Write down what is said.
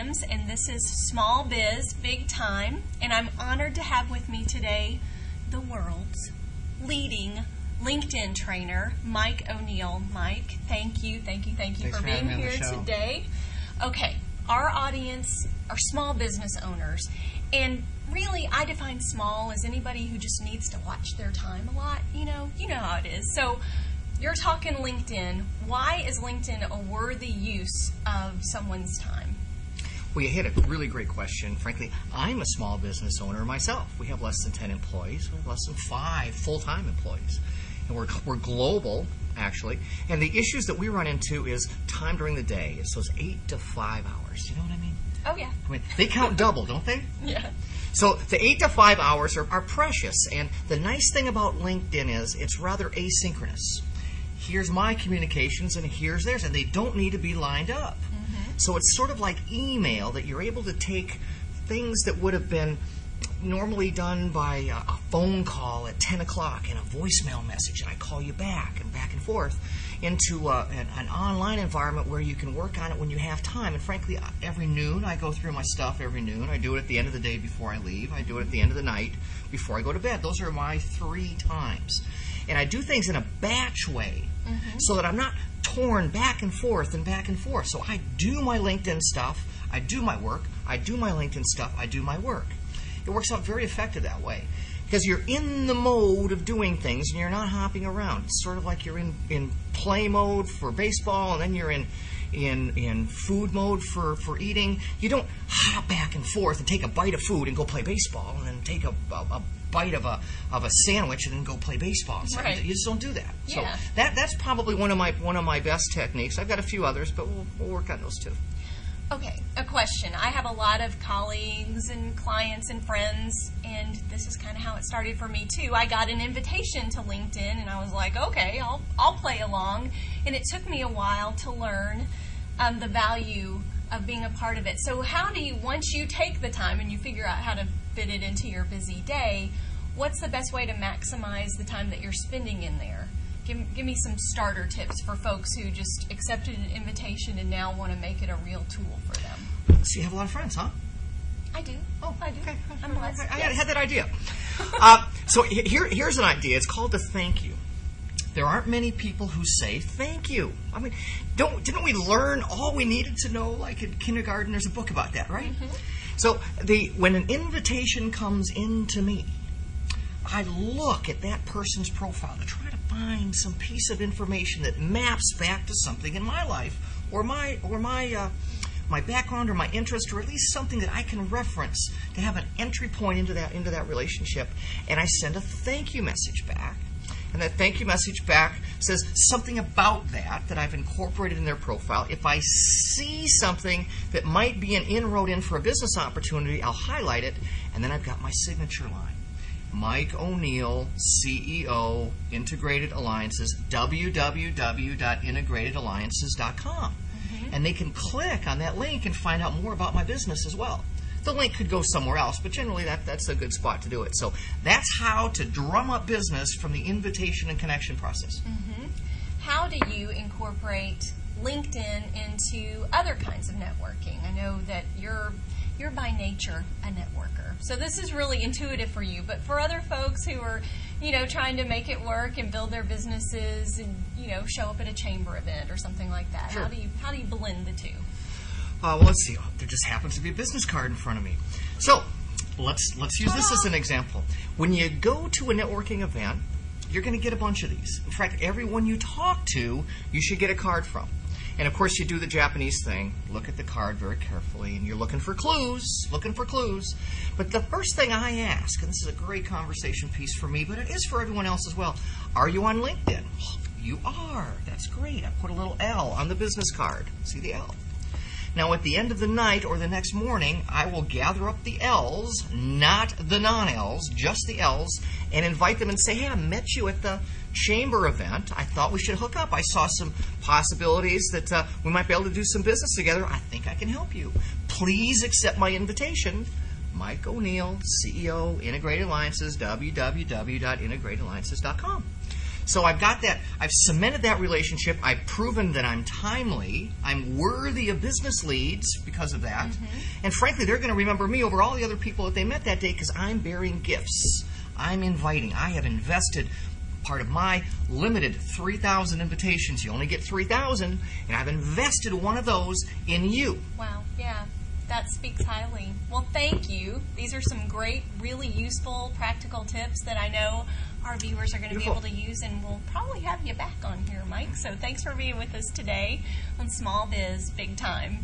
Programs, and this is Small Biz, Big Time, and I'm honored to have with me today the world's leading LinkedIn trainer, Mike O'Neill. Mike, thank you for being here today. Okay, our audience are small business owners, and really I define small as anybody who just needs to watch their time a lot. You know how it is. So you're talking LinkedIn. Why is LinkedIn a worthy use of someone's time? Well, you hit a really great question. Frankly, I'm a small business owner myself. We have less than 10 employees. We have less than 5 full-time employees. And we're global, actually. And the issues that we run into is time during the day. It's those 8 to 5 hours. You know what I mean? Oh, yeah. I mean, they count double, don't they? Yeah. So the 8 to 5 hours are precious. And the nice thing about LinkedIn is it's rather asynchronous. Here's my communications and here's theirs, and they don't need to be lined up. Mm-hmm. So it's sort of like email, that you're able to take things that would have been normally done by a phone call at 10 o'clock and a voicemail message, and I call you back and forth, into an online environment where you can work on it when you have time. And frankly, every noon I go through my stuff every noon. I do it at the end of the day before I leave. I do it at the end of the night before I go to bed. Those are my 3 times. And I do things in a batch way, so that I'm not torn back and forth and back and forth. So I do my LinkedIn stuff, I do my work, I do my LinkedIn stuff, I do my work. It works out very effective that way, because you're in the mode of doing things and you're not hopping around. It's sort of like you're in play mode for baseball, and then you're in food mode for eating. You don't hop back and forth and take a bite of food and go play baseball, and then take a bite of a sandwich and then go play baseball. So right. You just don't do that. Yeah. So that's probably one of my best techniques. I've got a few others, but we'll work on those too. Okay, a question. I have a lot of colleagues and clients and friends, and this is kind of how it started for me too. I got an invitation to LinkedIn, and I was like, okay, I'll play along. And it took me a while to learn the value of being a part of it. So how do you, once you take the time and you figure out how to fit it into your busy day, what's the best way to maximize the time that you're spending in there? Give me some starter tips for folks who just accepted an invitation and now want to make it a real tool for them. So you have a lot of friends, huh? I do. Oh, I do. Okay. I'm blessed. I had that idea. So here's an idea. It's called the thank you. There aren't many people who say thank you. I mean, didn't we learn all we needed to know, like in kindergarten? There's a book about that, right? Mm-hmm. So when an invitation comes into me, I look at that person's profile to try to find some piece of information that maps back to something in my life, or my background, or my interest, or at least something that I can reference to have an entry point into that relationship. And I send a thank you message back. And that thank you message back says something about that I've incorporated in their profile. If I see something that might be an inroad in for a business opportunity, I'll highlight it, and then I've got my signature line. Mike O'Neill, CEO, Integrated Alliances, www.integratedalliances.com. And they can click on that link and find out more about my business as well. The link could go somewhere else, but generally that's a good spot to do it. So that's how to drum up business from the invitation and connection process. How do you incorporate LinkedIn into other kinds of networking? I know that you're by nature a networker, so this is really intuitive for you. But for other folks who are, trying to make it work and build their businesses, and show up at a chamber event or something like that, sure. How do you blend the two? Well, let's see. There just happens to be a business card in front of me. So let's use this as an example. When you go to a networking event, you're going to get a bunch of these. In fact, everyone you talk to, you should get a card from. And of course, you do the Japanese thing. Look at the card very carefully, and you're looking for clues. But the first thing I ask, and this is a great conversation piece for me, but it is for everyone else as well, are you on LinkedIn? You are. That's great. I put a little L on the business card. See the L? Now, at the end of the night or the next morning, I will gather up the L's, not the non-L's, just the L's, and invite them and say, hey, I met you at the chamber event. I thought we should hook up. I saw some possibilities that we might be able to do some business together. I think I can help you. Please accept my invitation. Mike O'Neill, CEO, Integrated Alliances, www.integratedalliances.com. So I've got that, I've cemented that relationship, I've proven that I'm timely, I'm worthy of business leads because of that, and frankly, they're going to remember me over all the other people that they met that day because I'm bearing gifts. I'm inviting. I have invested part of my limited 3,000 invitations. You only get 3,000, and I've invested one of those in you. Wow, yeah. That speaks highly. Well, thank you. These are some great, really useful, practical tips that I know our viewers are going to be able to use, and we'll probably have you back on here, Mike. So thanks for being with us today on Small Biz Big Time.